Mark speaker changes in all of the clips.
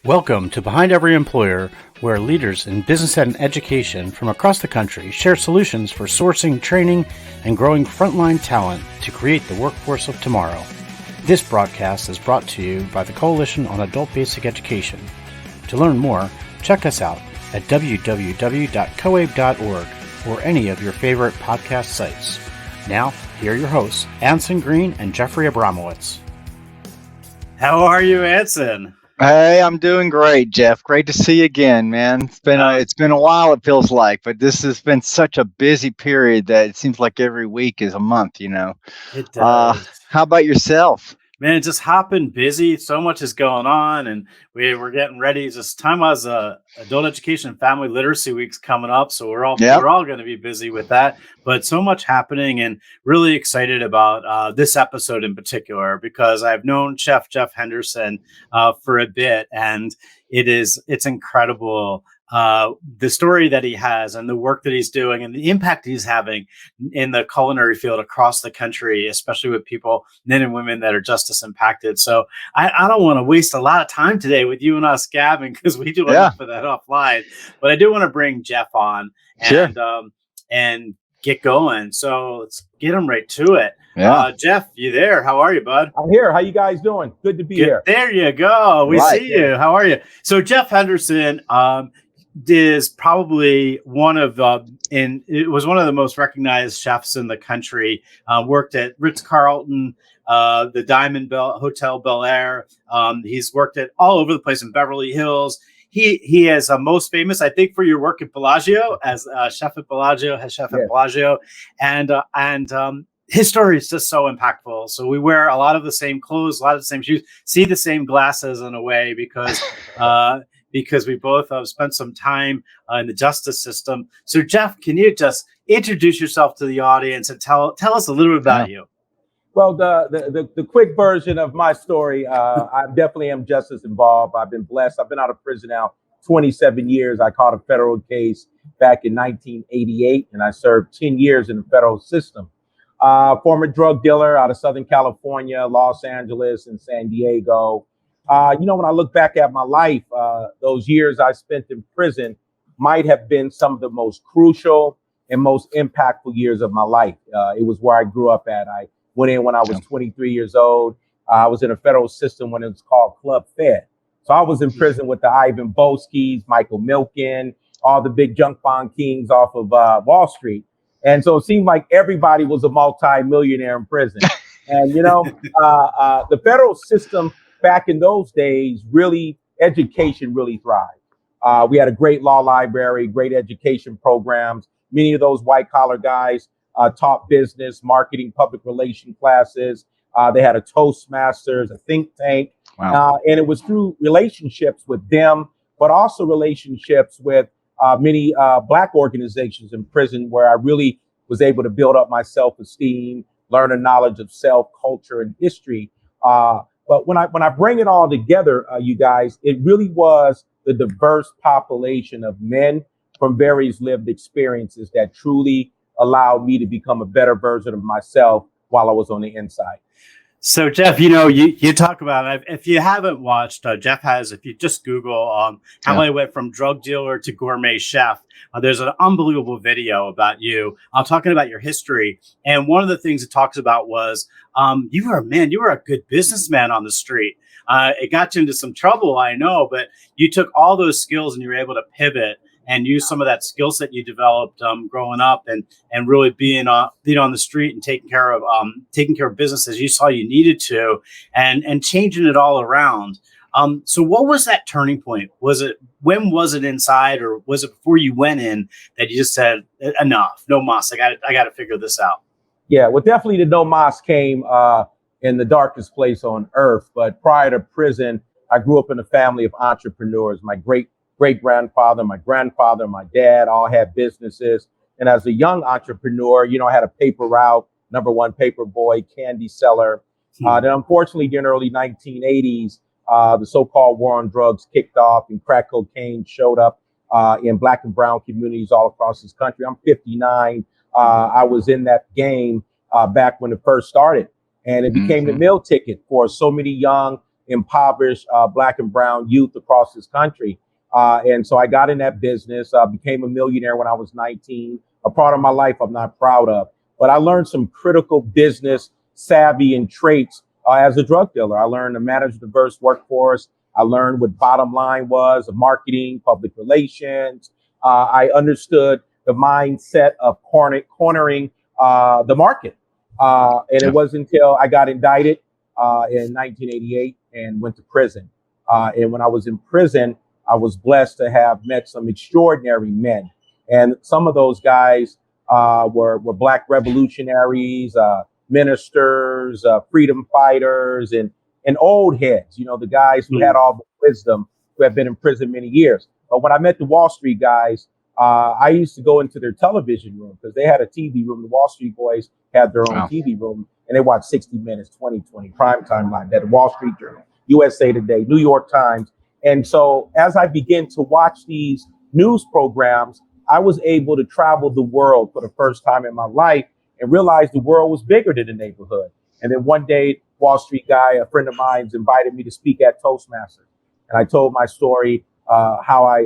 Speaker 1: Welcome to Behind Every Employer, where leaders in business and education from across the country share solutions for sourcing, training, and growing frontline talent to create the workforce of tomorrow. This broadcast is brought to you by the Coalition on Adult Basic Education. To learn more, check us out at www.coabe.org or any of your favorite podcast sites. Now, here are your hosts, Anson Green and Jeffrey Abramowitz.
Speaker 2: How are you, Anson?
Speaker 3: Hey, I'm doing great, Jeff. Great to see you again, man. It's been a while, it feels like, but this has been such a busy period that it seems like every week is a month,
Speaker 2: It does.
Speaker 3: How about yourself?
Speaker 2: Man, it just hopping busy. So much is going on, and we're getting ready. This time was Adult Education and Family Literacy Week's coming up, so we're all going to be busy with that. But so much happening, and really excited about this episode in particular because I've known Chef Jeff Henderson for a bit, and it's incredible. The story that he has and the work that he's doing and the impact he's having in the culinary field across the country, especially with people, men and women that are just as impacted. So I don't want to waste a lot of time today with you and us gabbing because we do enough of that offline. But I do want to bring Jeff on and get going. So let's get him right to it. Yeah. Jeff, you there? How are you, bud?
Speaker 4: I'm here. How you guys doing? Good to be here.
Speaker 2: There you go. We see you. How are you? So Jeff Henderson, is probably one of the most recognized chefs in the country. Worked at Ritz-Carlton, the Diamond Hotel Bel Air. He's worked at all over the place in Beverly Hills. He is most famous, I think, for your work at Bellagio as chef at Bellagio, at Bellagio, and his story is just so impactful. So we wear a lot of the same clothes, a lot of the same shoes, see the same glasses in a way because we both have spent some time in the justice system. So, Jeff, can you just introduce yourself to the audience and tell us a little bit about you?
Speaker 4: Well, the quick version of my story, I definitely am justice involved. I've been blessed. I've been out of prison now 27 years. I caught a federal case back in 1988, and I served 10 years in the federal system. Former drug dealer out of Southern California, Los Angeles, and San Diego. When I look back at my life, those years I spent in prison might have been some of the most crucial and most impactful years of my life. It was where I grew up at. I went in when I was 23 years old. I was in a federal system when it was called Club Fed. So I was in prison with the Ivan Boskis, Michael Milken, all the big junk bond kings off of Wall Street. And so it seemed like everybody was a multi-millionaire in prison. And, the federal system back in those days, education really thrived. We had a great law library, great education programs. Many of those white collar guys taught business, marketing, public relation classes. They had a Toastmasters, a think tank. Wow. And it was through relationships with them, but also relationships with many Black organizations in prison where I really was able to build up my self-esteem, learn a knowledge of self, culture, and history. But when I bring it all together, you guys, it really was the diverse population of men from various lived experiences that truly allowed me to become a better version of myself while I was on the inside.
Speaker 2: So, Jeff, you talk about it. If you haven't watched, Jeff has, if you just Google how I went from drug dealer to gourmet chef, there's an unbelievable video about you talking about your history. And one of the things it talks about was you were a good businessman on the street. It got you into some trouble, I know, but you took all those skills and you were able to pivot and use some of that skill set you developed growing up and really being on the street and taking care of business as you saw you needed to and changing it all around. So what was that turning point? When was it inside, or was it before you went in that you just said, enough, no mas, I got to figure this out?
Speaker 4: Yeah, well, definitely the no mas came in the darkest place on earth. But prior to prison, I grew up in a family of entrepreneurs. My great-grandfather, my grandfather, my dad all had businesses. And as a young entrepreneur, I had a paper route, number one paper boy, candy seller. Then unfortunately, during the early 1980s, the so-called war on drugs kicked off and crack cocaine showed up in Black and brown communities all across this country. I'm 59. I was in that game back when it first started. And it became the meal ticket for so many young impoverish Black and brown youth across this country. And so I got in that business, became a millionaire when I was 19, a part of my life I'm not proud of. But I learned some critical business savvy and traits as a drug dealer. I learned to manage a diverse workforce. I learned what bottom line was, of marketing, public relations. I understood the mindset of cornering the market. And it wasn't until I got indicted in 1988 and went to prison. And when I was in prison, I was blessed to have met some extraordinary men. And some of those guys were Black revolutionaries, ministers, freedom fighters, and old heads, the guys who had all the wisdom, who have been in prison many years. But when I met the Wall Street guys, I used to go into their television room because they had a TV room. The Wall Street boys had their own TV room, and they watched 60 Minutes, 2020, Primetime Live, that Wall Street Journal, USA Today, New York Times. And so as I began to watch these news programs, I was able to travel the world for the first time in my life and realize the world was bigger than the neighborhood. And then one day, Wall Street guy, a friend of mine, invited me to speak at Toastmasters. And I told my story, how I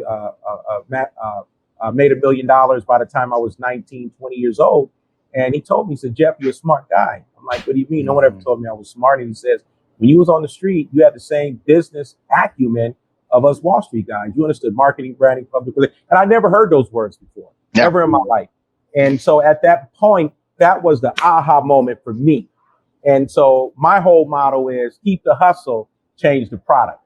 Speaker 4: made $1 million by the time I was 19, 20 years old. And he told me, he said, Jeff, you're a smart guy. I'm like, what do you mean? No one ever told me I was smart. And he says, when you was on the street, you had the same business acumen of us Wall Street guys. You understood marketing, branding, public relations. And I never heard those words before, never in my life. And so at that point, that was the aha moment for me. And so my whole motto is keep the hustle, change the product.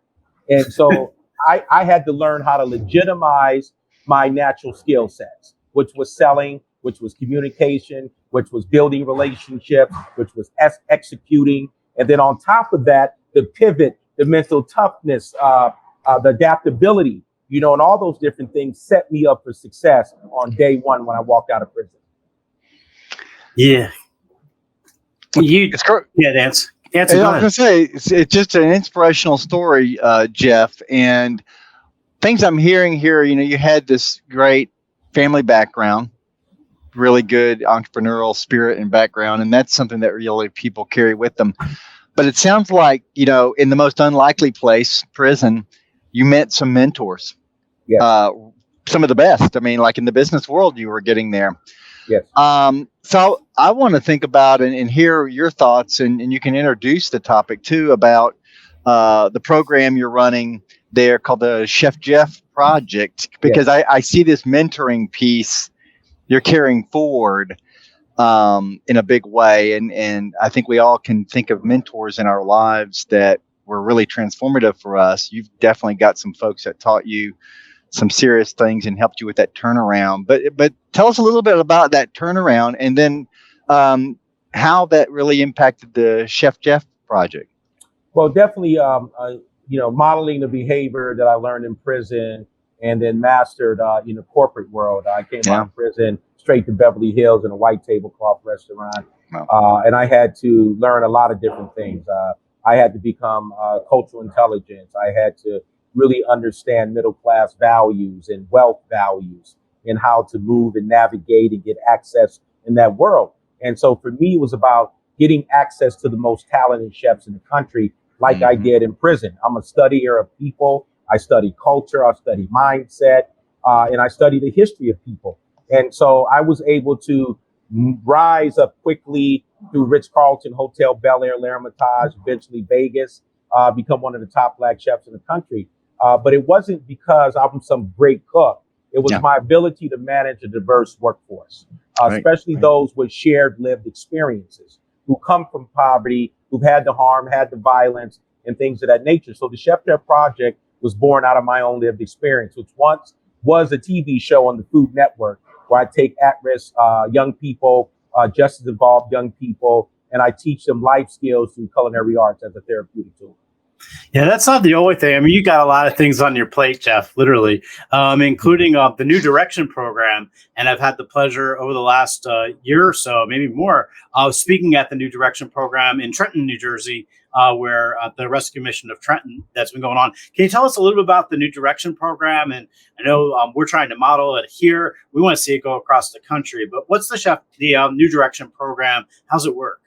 Speaker 4: And so I had to learn how to legitimize my natural skill sets, which was selling, which was communication, which was building relationships, which was executing. And then on top of that, the pivot, the mental toughness, the adaptability, and all those different things set me up for success on day one when I walked out of prison.
Speaker 2: Yeah. Anson.
Speaker 3: I was going to say, it's just an inspirational story, Jeff. And things I'm hearing here, you had this great family background, really good entrepreneurial spirit and background. And that's something that really people carry with them. But it sounds like, in the most unlikely place, prison, you met some mentors.
Speaker 4: Yes.
Speaker 3: Some of the best. I mean, like in the business world, you were getting there.
Speaker 4: Yes.
Speaker 3: So I want to think about and hear your thoughts, and you can introduce the topic too about the program you're running there called the Chef Jeff Project, because I see this mentoring piece you're carrying forward in a big way. And I think we all can think of mentors in our lives that were really transformative for us. You've definitely got some folks that taught you some serious things and helped you with that turnaround. But tell us a little bit about that turnaround, and then how that really impacted the Chef Jeff Project.
Speaker 4: Well, definitely, modeling the behavior that I learned in prison and then mastered in the corporate world. I came out of prison straight to Beverly Hills in a white tablecloth restaurant. Wow. And I had to learn a lot of different things. I had to become cultural intelligence. I had to really understand middle class values and wealth values and how to move and navigate and get access in that world. And so for me, it was about getting access to the most talented chefs in the country, like I did in prison. I'm a studier of people. I study culture. I study mindset, and I study the history of people. And so I was able to rise up quickly through Ritz-Carlton, Hotel Bel Air, L'Ermitage, eventually Vegas, become one of the top Black chefs in the country. But it wasn't because I'm some great cook. It was my ability to manage a diverse workforce, especially those with shared lived experiences who come from poverty, who've had the harm, had the violence, and things of that nature. So the Chef Jeff Project was born out of my own lived experience, which once was a TV show on the Food Network, where I take at-risk young people, just as involved young people, and I teach them life skills through culinary arts as a therapeutic tool.
Speaker 2: Yeah, that's not the only thing. I mean, you got a lot of things on your plate, Jeff, literally, including the New Direction program. And I've had the pleasure over the last year or so, maybe more, speaking at the New Direction program in Trenton, New Jersey, where the Rescue Mission of Trenton that's been going on. Can you tell us a little bit about the New Direction program? And I know we're trying to model it here. We want to see it go across the country. But what's the New Direction program? How's it work?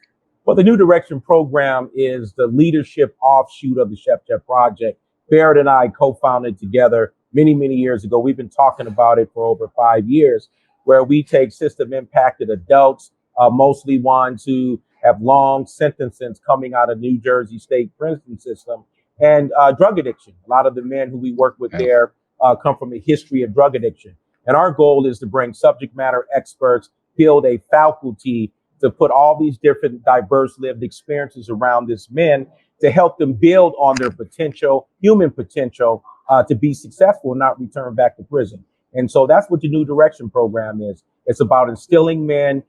Speaker 4: Well, the New Direction program is the leadership offshoot of the Chef Jeff Project. Barrett and I co-founded together many, many years ago. We've been talking about it for over 5 years, where we take system impacted adults, mostly ones who have long sentences coming out of New Jersey State prison system, and drug addiction. A lot of the men who we work with there come from a history of drug addiction. And our goal is to bring subject matter experts, build a faculty to put all these different diverse lived experiences around these men to help them build on their potential, human potential, to be successful and not return back to prison. And so that's what the New Direction program is. It's about instilling men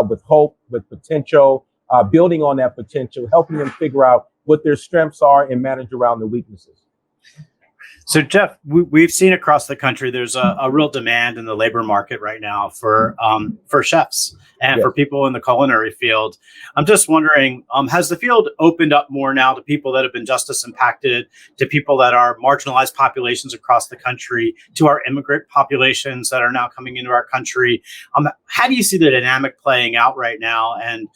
Speaker 4: with hope, with potential, building on that potential, helping them figure out what their strengths are and manage around their weaknesses.
Speaker 2: So, Jeff, we've seen across the country there's a real demand in the labor market right now for chefs and for people in the culinary field. I'm just wondering, has the field opened up more now to people that have been justice impacted, to people that are marginalized populations across the country, to our immigrant populations that are now coming into our country? How do you see the dynamic playing out right now? And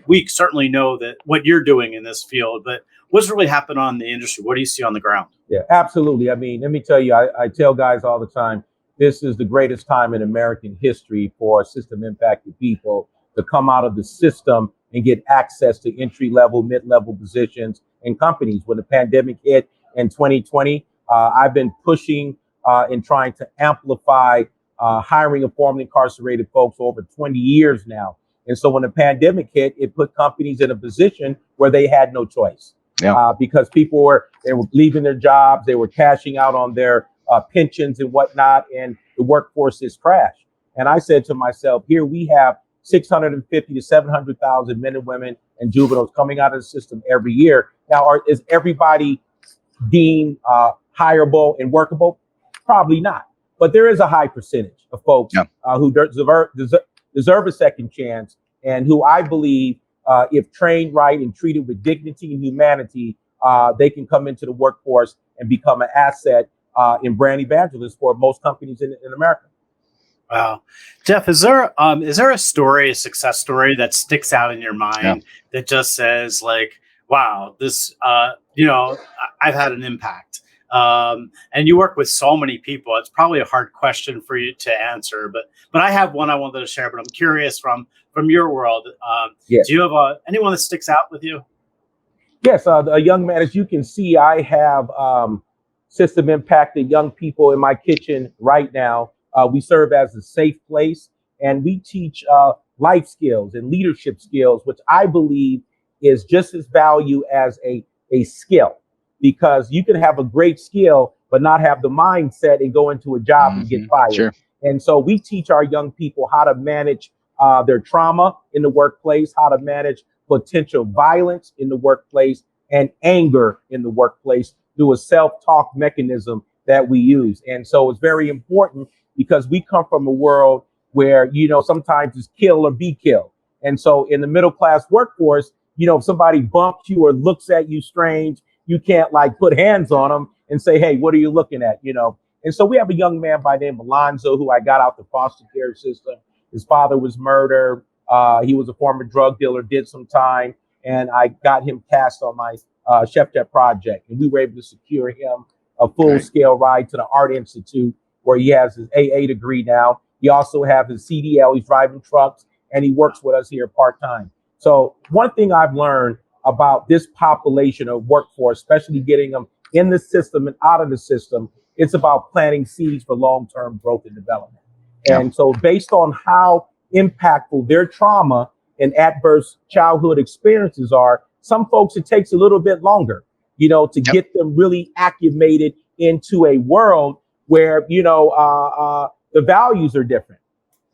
Speaker 2: we certainly know that what you're doing in this field, but what's really happened on the industry? What do you see on the ground?
Speaker 4: Yeah, absolutely. I mean, let me tell you, I tell guys all the time, this is the greatest time in American history for system impacted people to come out of the system and get access to entry-level, mid-level positions in companies. When the pandemic hit in 2020, I've been pushing and trying to amplify hiring of formerly incarcerated folks for over 20 years now. And so when the pandemic hit, it put companies in a position where they had no choice. Because people were leaving their jobs, they were cashing out on their pensions and whatnot, and the workforce is trash. And I said to myself, here we have 650 to 700,000 men and women and juveniles coming out of the system every year. Now, is everybody deemed hireable and workable? Probably not. But there is a high percentage of folks who deserve a second chance, and who I believe, if trained right and treated with dignity and humanity, they can come into the workforce and become an asset in brand evangelists for most companies in America.
Speaker 2: Wow. Jeff, is there a story, a success story that sticks out in your mind that just says like, wow, this, I've had an impact. And you work with so many people. It's probably a hard question for you to answer, but I have one I wanted to share, but I'm curious from your world. Do you have anyone that sticks out with you?
Speaker 4: Yes. A young man, as you can see, I have system impacted young people in my kitchen right now. We serve as a safe place, and we teach life skills and leadership skills, which I believe is just as valuable as a skill. Because you can have a great skill, but not have the mindset and go into a job and get fired. Sure. And so we teach our young people how to manage their trauma in the workplace, how to manage potential violence in the workplace, and anger in the workplace through a self-talk mechanism that we use. And so it's very important because we come from a world where, sometimes it's kill or be killed. And so in the middle class workforce, if somebody bumps you or looks at you strange, you can't put hands on them and say, hey, what are you looking at? And so we have a young man by the name of Alonzo, who I got out the foster care system. His father was murdered. He was a former drug dealer, did some time, and I got him cast on my Chef Jeff project. And we were able to secure him a full-scale ride to the Art Institute, where he has his AA degree now. He also has his CDL. He's driving trucks, and he works with us here part-time. So one thing I've learned about this population of workforce, especially getting them in the system and out of the system, it's about planting seeds for long-term growth and development. And so based on how impactful their trauma and adverse childhood experiences are, some folks, it takes a little bit longer, to get them really acclimated into a world where, the values are different.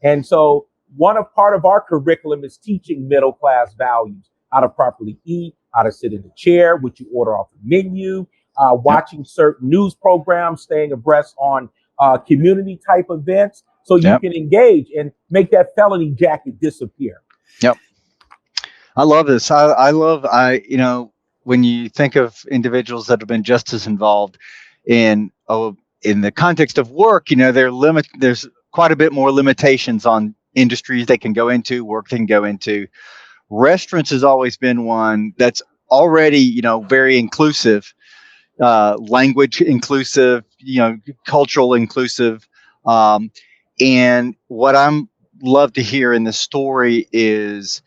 Speaker 4: And so part of our curriculum is teaching middle-class values. How to properly eat, how to sit in a chair, what you order off the menu, watching certain news programs, staying abreast on community type events, so you can engage and make that felony jacket disappear. Yep.
Speaker 3: I love this. I love when you think of individuals that have been just as involved in the context of work, there's quite a bit more limitations on industries they can go into, work they can go into. restaurants has always been one that's already, very inclusive, language inclusive, cultural inclusive. And what I'm love to hear in the story is,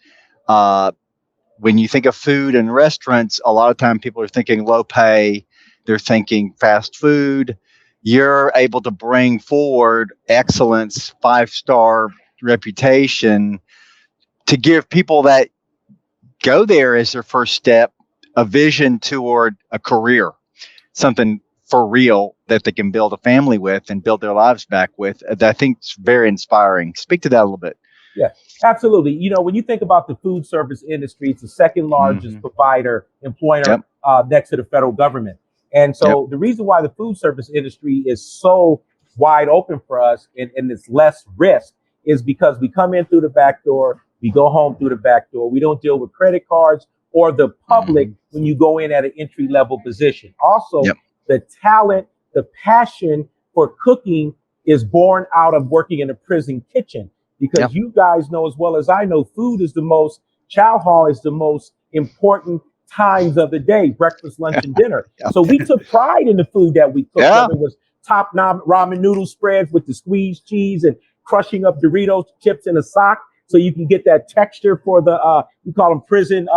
Speaker 3: when you think of food and restaurants, a lot of time people are thinking low pay, they're thinking fast food. You're able to bring forward excellence, 5-star reputation to give people that go there as their first step a vision toward a career, something for real that they can build a family with and build their lives back with. That I think is very inspiring. Speak to that a little bit.
Speaker 4: Yeah, absolutely. When you think about the food service industry, it's the second largest provider, employer, next to the federal government. And so the reason why the food service industry is so wide open for us and it's less risk is because we come in through the back door, we go home through the back door. We don't deal with credit cards or the public when you go in at an entry level position. Also, the talent, the passion for cooking is born out of working in a prison kitchen. Because you guys know as well as I know, food is chow hall is the most important times of the day, breakfast, lunch, and dinner. So we took pride in the food that we cooked. Whether it was top ramen noodle spreads with the squeezed cheese and crushing up Doritos chips in a sock so you can get that texture for the, we call them prison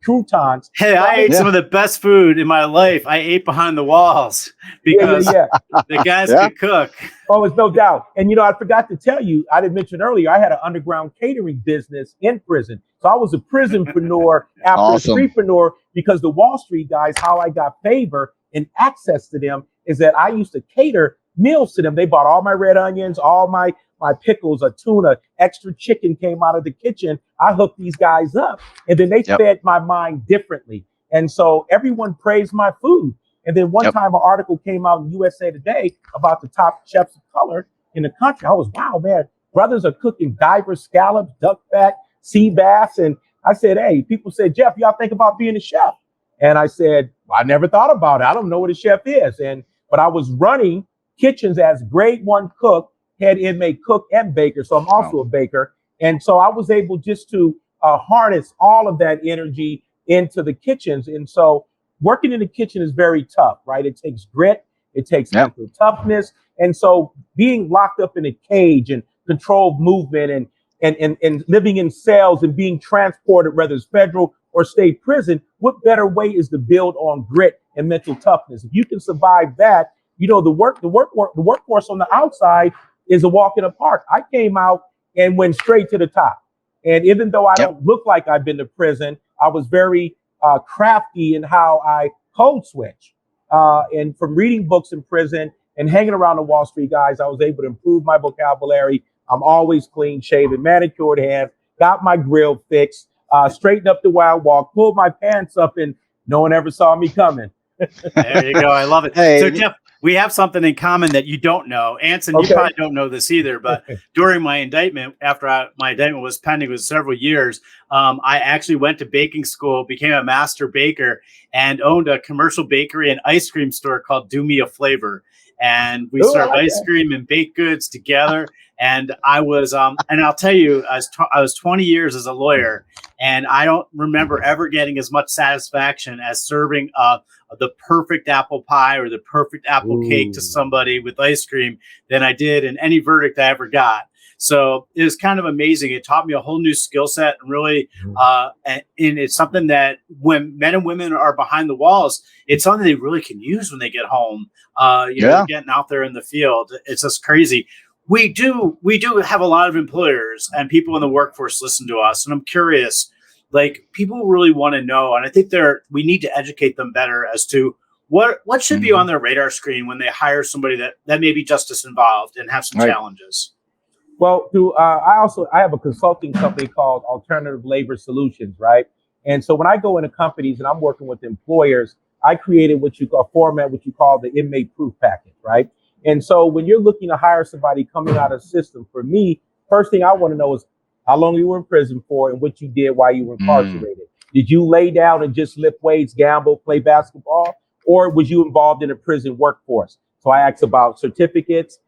Speaker 4: croutons.
Speaker 2: Hey, I ate some of the best food in my life. I ate behind the walls because the guys could cook.
Speaker 4: Oh, it's no doubt. And, I forgot to tell you, I didn't mention earlier, I had an underground catering business in prison. So I was a prisonpreneur after a streetpreneur because the Wall Street guys, how I got favor and access to them is that I used to cater meals to them. They bought all my red onions, all my pickles, a tuna, extra chicken came out of the kitchen. I hooked these guys up and then they fed my mind differently. And so everyone praised my food. And then one time an article came out in USA Today about the top chefs of color in the country. I was, wow, man, brothers are cooking diver scallops, duck fat, sea bass. And I said, hey, people said, Jeff, y'all think about being a chef? And I said, I never thought about it. I don't know what a chef is. But I was running kitchens as grade 1 cook, head inmate cook and baker. So I'm also a baker. And so I was able just to harness all of that energy into the kitchens. And so working in the kitchen is very tough, right? It takes grit. It takes mental toughness. And so being locked up in a cage and controlled movement and living in cells and being transported, whether it's federal or state prison, what better way is to build on grit and mental toughness? If you can survive that, the workforce on the outside is a walk in the park. I came out and went straight to the top. And even though I don't look like I've been to prison, I was very crafty in how I code switch. And from reading books in prison and hanging around the Wall Street guys, I was able to improve my vocabulary. I'm always clean shaven, manicured hands, got my grill fixed, straightened up the way I walk, pulled my pants up, and no one ever saw me coming.
Speaker 2: There you go. I love it. Hey. So, Jeff, we have something in common that you don't know. Anson, you probably don't know this either, but during my indictment, after my indictment was pending, it was several years, I actually went to baking school, became a master baker, and owned a commercial bakery and ice cream store called Do Me a Flavor. And we served ice cream and baked goods together. And I was, and I'll tell you, I was 20 years as a lawyer, and I don't remember ever getting as much satisfaction as serving the perfect apple pie or the perfect apple cake to somebody with ice cream than I did in any verdict I ever got. So it was kind of amazing. It taught me a whole new skill set, and really, and it's something that when men and women are behind the walls, it's something they really can use when they get home. Getting out there in the field, it's just crazy. We do have a lot of employers and people in the workforce listen to us, and I'm curious, like, people really want to know, and I think we need to educate them better as to what should be on their radar screen when they hire somebody that may be justice involved and have some challenges.
Speaker 4: Well, I have a consulting company called Alternative Labor Solutions, right? And so when I go into companies and I'm working with employers, I created what you call the inmate proof package, right? And so when you're looking to hire somebody coming out of the system, for me, first thing I want to know is how long you were in prison for and what you did while you were incarcerated. Did you lay down and just lift weights, gamble, play basketball, or was you involved in a prison workforce? So I asked about certificates.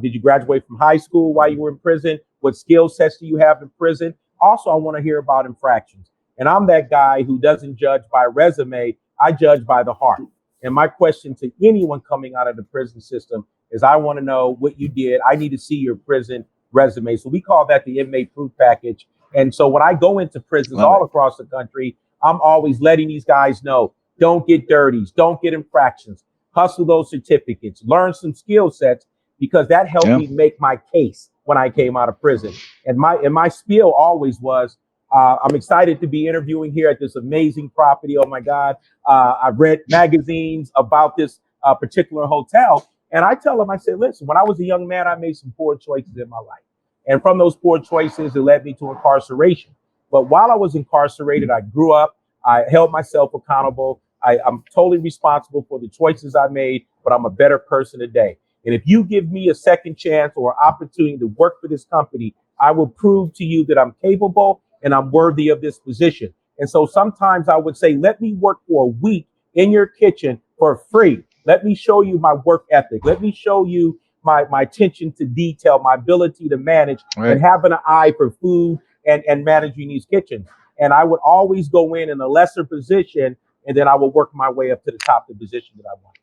Speaker 4: Did you graduate from high school while you were in prison? What skill sets do you have in prison? also I want to hear about infractions. And I'm that guy who doesn't judge by resume. I judge by the heart. And my question to anyone coming out of the prison system is, I want to know what you did. I need to see your prison resume. So we call that the inmate proof package. And so when I go into prisons all across the country, I'm always letting these guys know, don't get dirties, don't get infractions, hustle those certificates, learn some skill sets, because that helped me make my case when I came out of prison. And my spiel always was, I'm excited to be interviewing here at this amazing property. Oh my God. I've read magazines about this particular hotel. And I tell them, I said, listen, when I was a young man, I made some poor choices in my life. And from those poor choices, it led me to incarceration. But while I was incarcerated, I grew up, I held myself accountable. I'm totally responsible for the choices I made, but I'm a better person today. And if you give me a second chance or opportunity to work for this company, I will prove to you that I'm capable and I'm worthy of this position. And so sometimes I would say, let me work for a week in your kitchen for free. Let me show you my work ethic. Let me show you my attention to detail, my ability to manage, and having an eye for food and managing these kitchens. And I would always go in a lesser position, and then I would work my way up to the top of the position that I want.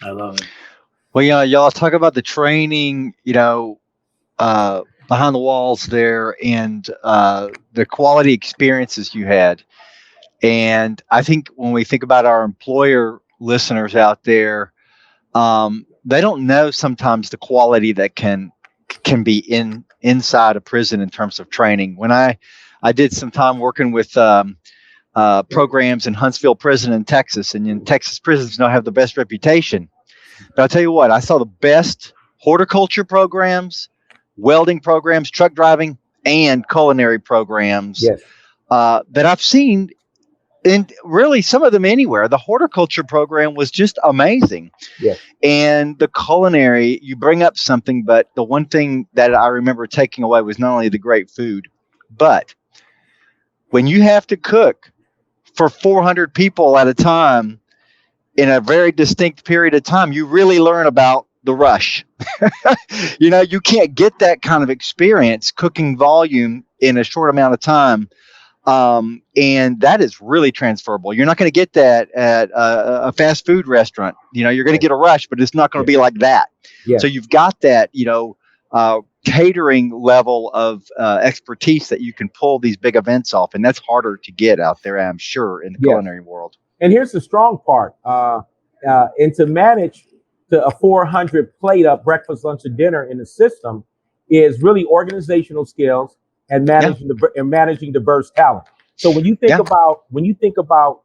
Speaker 2: I love it.
Speaker 3: Well, y'all talk about the training, behind the walls there, and the quality experiences you had. And I think when we think about our employer listeners out there, they don't know sometimes the quality that can be inside a prison in terms of training. When I did some time working with programs in Huntsville Prison in Texas, and in Texas prisons don't have the best reputation. But I'll tell you what, I saw the best horticulture programs, welding programs, truck driving, and culinary programs that I've seen, and really some of them anywhere. The horticulture program was just amazing.
Speaker 4: Yes.
Speaker 3: And the culinary, you bring up something, but the one thing that I remember taking away was not only the great food, but when you have to cook for 400 people at a time in a very distinct period of time, you really learn about the rush. You can't get that kind of experience cooking volume in a short amount of time. And that is really transferable. You're not going to get that at a fast food restaurant. You're going to get a rush, but it's not going to be like that. Yeah. So you've got that, catering level of expertise that you can pull these big events off. And that's harder to get out there, I'm sure, in the culinary world.
Speaker 4: And here's the strong part. And to manage a 400 plate up breakfast, lunch, and dinner in the system is really organizational skills and managing diverse talent. So when you think about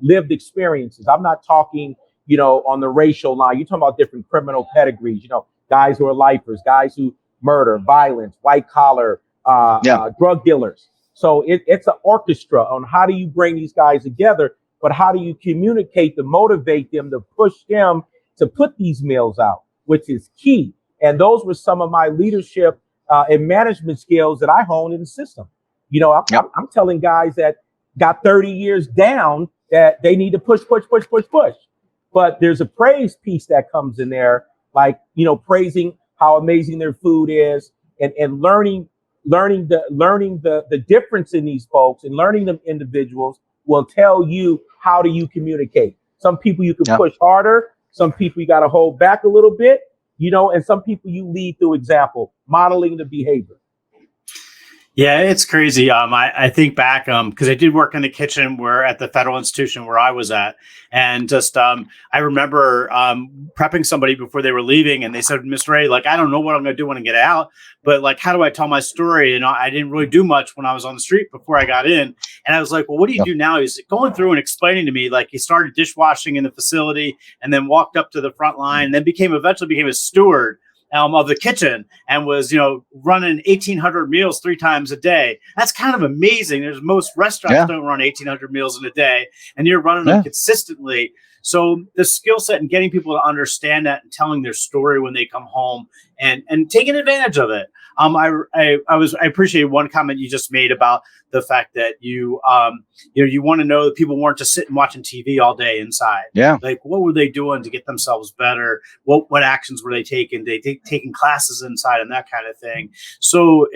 Speaker 4: lived experiences, I'm not talking, on the racial line. You're talking about different criminal pedigrees. Guys who are lifers, guys who murder, violence, white collar, drug dealers. So it's an orchestra on how do you bring these guys together, but how do you communicate to motivate them, to push them to put these meals out, which is key. And those were some of my leadership and management skills that I honed in the system. I'm telling guys that got 30 years down that they need to push. But there's a praise piece that comes in there, like, praising how amazing their food is and learning the difference in these folks, and learning them individuals will tell you how do you communicate. Some people you can push harder. Some people you got to hold back a little bit, and some people you lead through example, modeling the behavior.
Speaker 2: Yeah, it's crazy. I think back because I did work in the kitchen at the federal institution where I was at, and just I remember prepping somebody before they were leaving, and they said, "Mr. Ray, I don't know what I'm going to do when I get out, but how do I tell my story?" And I didn't really do much when I was on the street before I got in, and I was like, "Well, what do you do now?" He's going through and explaining to me he started dishwashing in the facility, and then walked up to the front line, and then eventually became a steward of the kitchen, and was, running 1,800 meals 3 times a day. That's kind of amazing. There's most restaurants don't run 1,800 meals in a day, and you're running them consistently. So the skill set and getting people to understand that and telling their story when they come home and taking advantage of it. I appreciate one comment you just made about the fact that you want to know that people weren't just sitting watching TV all day inside.
Speaker 3: Yeah.
Speaker 2: Like, what were they doing to get themselves better? What actions were they taking? Taking classes inside and that kind of thing. So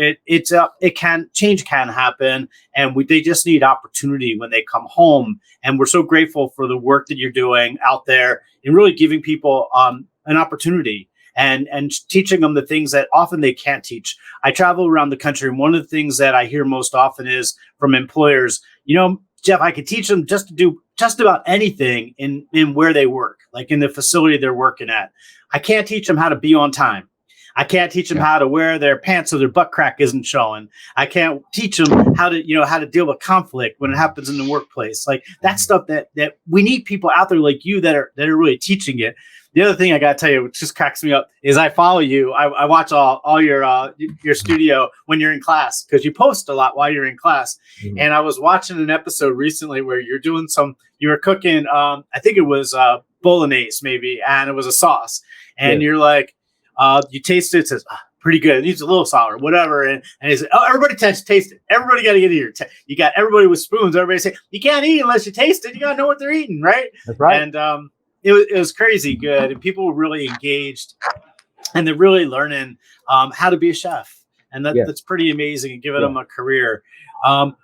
Speaker 2: change can happen, and they just need opportunity when they come home. And we're so grateful for the work that you're doing out there and really giving people an opportunity. And teaching them the things that often they can't teach. I travel around the country, and one of the things that I hear most often is from employers, Jeff, I could teach them just to do just about anything in where they work, like in the facility they're working at. I can't teach them how to be on time. I can't teach them how to wear their pants so their butt crack isn't showing. I can't teach them how to deal with conflict when it happens in the workplace. Like that stuff that we need people out there like you that are really teaching it. The other thing I got to tell you, which just cracks me up, is I follow you. I watch all your studio when you're in class, because you post a lot while you're in class. Mm-hmm. And I was watching an episode recently where you were cooking, I think it was bolognese maybe, and it was a sauce. And you're like, you taste it, says, pretty good. It needs a little salt or whatever. And he said, everybody taste it. Everybody got to get here. You got everybody with spoons. Everybody say, you can't eat unless you taste it. You got to know what they're eating, right?
Speaker 4: That's right.
Speaker 2: And it was crazy good, and people were really engaged, and they're really learning how to be a chef, and that's pretty amazing, and giving them a career.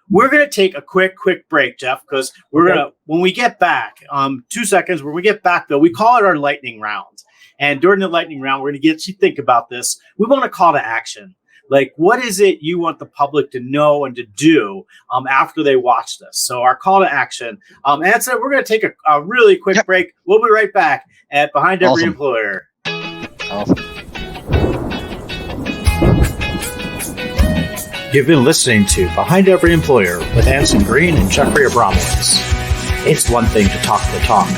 Speaker 2: We're gonna take a quick break, Jeff, because when we get back, 2 seconds. When we get back, though, we call it our lightning round, and during the lightning round, we're gonna get you think about this. We want a call to action. Like, what is it you want the public to know and to do after they watch this? So our call to action. Anson, we're going to take a really quick break. We'll be right back at Behind Every Employer.
Speaker 3: Awesome.
Speaker 1: You've been listening to Behind Every Employer with Anson Green and Jeffrey Abramowitz. It's one thing to talk the talk,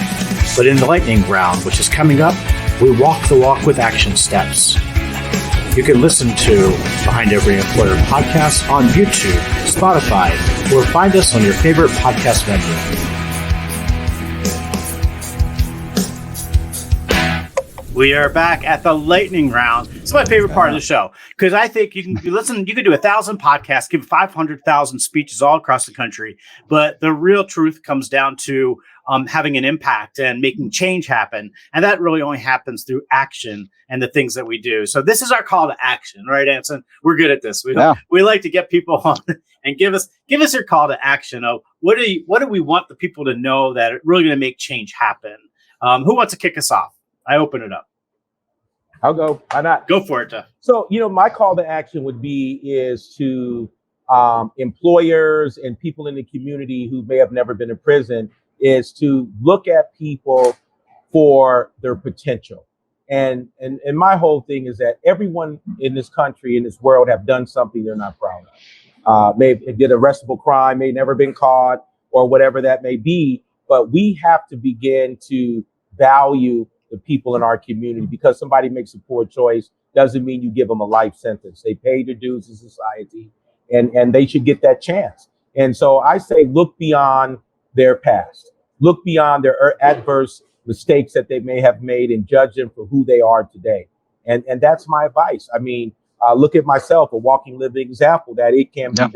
Speaker 1: but in the lightning round, which is coming up, we walk the walk with action steps. You can listen to Behind Every Employer podcast on YouTube, Spotify, or find us on your favorite podcast venue.
Speaker 2: We are back at the lightning round. It's my favorite part of the show, because I think you can do 1,000 podcasts, give 500,000 speeches all across the country. But the real truth comes down to having an impact and making change happen. And that really only happens through action and the things that we do. So this is our call to action, right, Anson? We're good at this. We like to get people on and give us your call to action of what do we want the people to know that are really going to make change happen? Who wants to kick us off? I open it up.
Speaker 4: I'll go. Why not?
Speaker 2: Go for it, Jeff.
Speaker 4: So, my call to action is to employers and people in the community who may have never been in prison, is to look at people for their potential. And my whole thing is that everyone in this country, in this world, have done something they're not proud of. May did a arrestable crime, may never been caught, or whatever that may be. But we have to begin to value the people in our community, because somebody makes a poor choice doesn't mean you give them a life sentence. They pay their dues in society, and they should get that chance. And so I say, look beyond their past, look beyond their adverse mistakes that they may have made, and judge them for who they are today. And that's my advice. I mean, look at myself, a walking, living example that it can be done.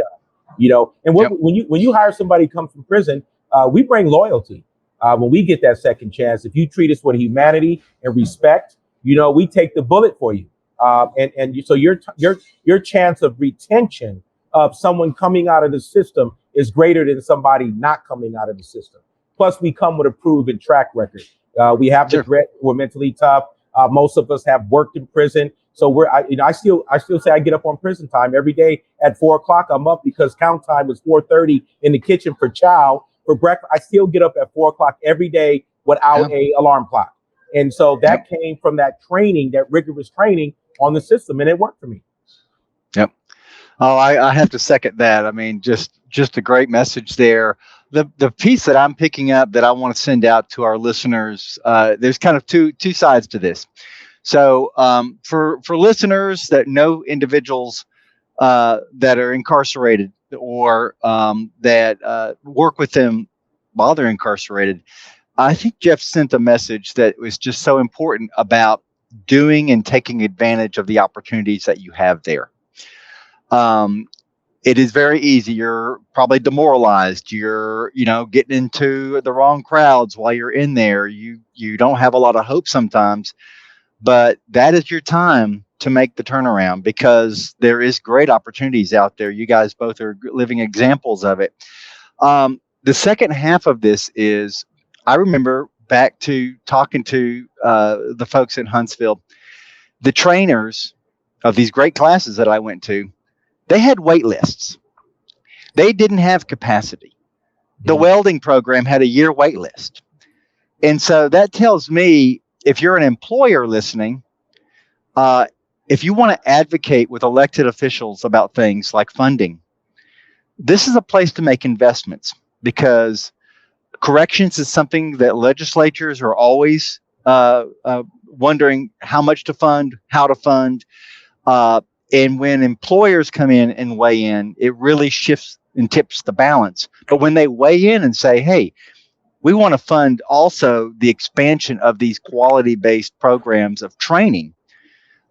Speaker 4: And when you hire somebody who comes from prison, we bring loyalty. When we get that second chance, if you treat us with humanity and respect, we take the bullet for you. So your chance of retention of someone coming out of the system is greater than somebody not coming out of the system. Plus, we come with a proven track record. We have the grit. We're mentally tough. Most of us have worked in prison. So I still say I get up on prison time every day at 4:00. I'm up because count time was 4:30 in the kitchen for chow. For breakfast, I still get up at 4:00 every day without a alarm clock. And so that came from that training, that rigorous training on the system, and it worked for me.
Speaker 3: Yep. Oh, I have to second that. I mean, just a great message there. The piece that I'm picking up that I want to send out to our listeners, there's kind of two sides to this. So for listeners that know individuals that are incarcerated, or that work with them while they're incarcerated, I think Jeff sent a message that was just so important about doing and taking advantage of the opportunities that you have there. it is very easy. You're probably demoralized. You're, getting into the wrong crowds while you're in there. You don't have a lot of hope sometimes, but that is your time to make the turnaround, because there is great opportunities out there. You guys both are living examples of it. The second half of this is, I remember back to talking to the folks in Huntsville, the trainers of these great classes that I went to. They had wait lists. They didn't have capacity. The welding program had a year wait list. And so that tells me, if you're an employer listening, if you want to advocate with elected officials about things like funding, this is a place to make investments, because corrections is something that legislatures are always wondering how much to fund, how to fund. And when employers come in and weigh in, it really shifts and tips the balance. But when they weigh in and say, hey, we want to fund also the expansion of these quality-based programs of training,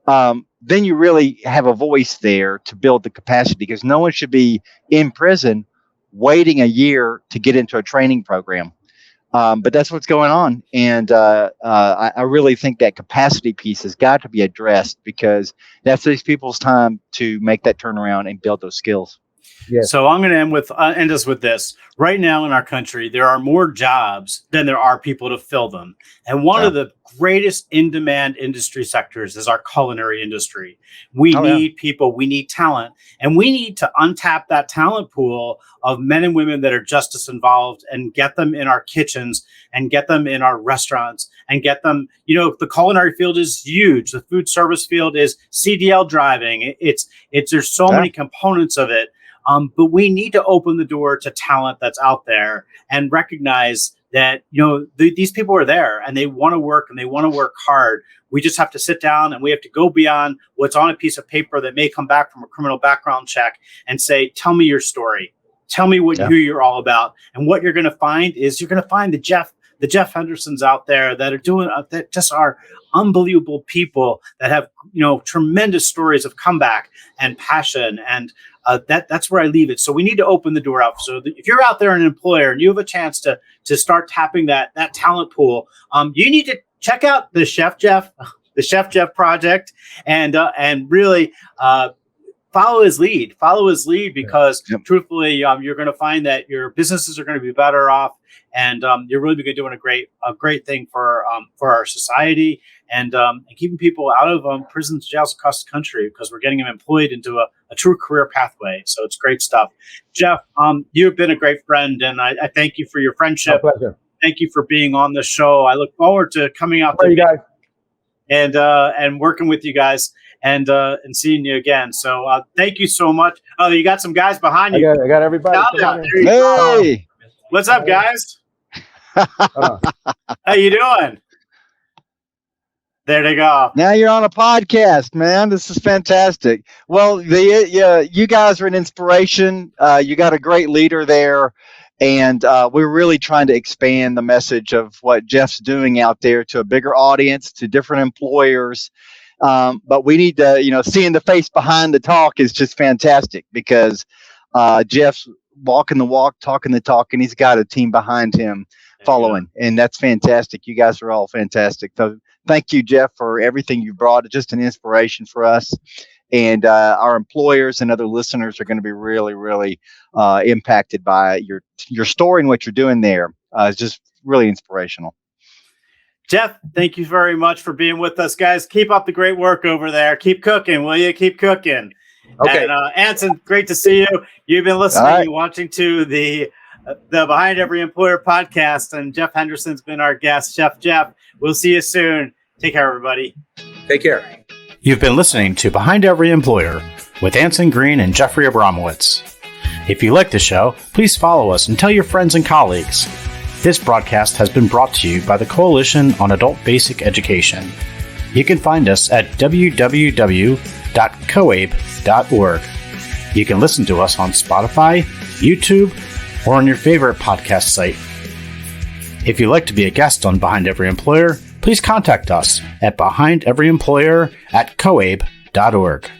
Speaker 3: then you really have a voice there to build the capacity, because no one should be in prison waiting a year to get into a training program. But that's what's going on. And I really think that capacity piece has got to be addressed, because that's these people's time to make that turnaround and build those skills.
Speaker 2: Yes. So I'm going to end us with this. Right now in our country, there are more jobs than there are people to fill them. And one of the greatest in-demand industry sectors is our culinary industry. We need people, we need talent, and we need to untap that talent pool of men and women that are justice involved, and get them in our kitchens, and get them in our restaurants, and get them, the culinary field is huge. The food service field is CDL driving. There's so many components of it. But we need to open the door to talent that's out there, and recognize that, these people are there and they want to work, and they want to work hard. We just have to sit down, and we have to go beyond what's on a piece of paper that may come back from a criminal background check, and say, tell me your story. Tell me who you're all about. And what you're going to find is, you're going to find the Jeff Hendersons out there that are doing, that just are unbelievable people that have, tremendous stories of comeback and passion. And that's where I leave it. So we need to open the door out. So if you're out there an employer and you have a chance to start tapping that talent pool, you need to check out the Chef Jeff project, and really follow his lead, because truthfully, you're going to find that your businesses are going to be better off, and you're really doing a great thing for our society, and keeping people out of prisons, jails across the country, because we're getting them employed into a true career pathway. So it's great stuff. Jeff, you've been a great friend, and I thank you for your friendship.
Speaker 4: My pleasure.
Speaker 2: Thank you for being on the show. I look forward to coming out to
Speaker 4: you guys,
Speaker 2: and working with you guys, and seeing you again. So thank you so much. Oh, you got some guys behind you.
Speaker 4: I got everybody.
Speaker 3: Hey,
Speaker 2: what's up, guys? How you doing? There they go.
Speaker 3: Now you're on a podcast, man. This is fantastic. Well, you guys are an inspiration. You got a great leader there. And we're really trying to expand the message of what Jeff's doing out there to a bigger audience, to different employers. But we need to, seeing the face behind the talk is just fantastic, because Jeff's walking the walk, talking the talk, and he's got a team behind him following. And that's fantastic. You guys are all fantastic. So thank you, Jeff, for everything you brought. Just an inspiration for us. And our employers and other listeners are going to be really, really impacted by your story and what you're doing there. It's just really inspirational.
Speaker 2: Jeff, thank you very much for being with us, guys. Keep up the great work over there. Keep cooking, will you? Keep cooking. Okay. And Anson, great to see you. You've been listening and watching to the Behind Every Employer podcast, and Jeff Henderson's been our guest. Chef Jeff, we'll see you soon. Take care, everybody.
Speaker 4: Take care.
Speaker 1: You've been listening to Behind Every Employer with Anson Green and Jeffrey Abramowitz. If you like the show, please follow us and tell your friends and colleagues. This broadcast has been brought to you by the Coalition on Adult Basic Education. You can find us at www.coabe.org. You can listen to us on Spotify, YouTube, or on your favorite podcast site. If you'd like to be a guest on Behind Every Employer, please contact us at behindeveryemployer@coabe.org.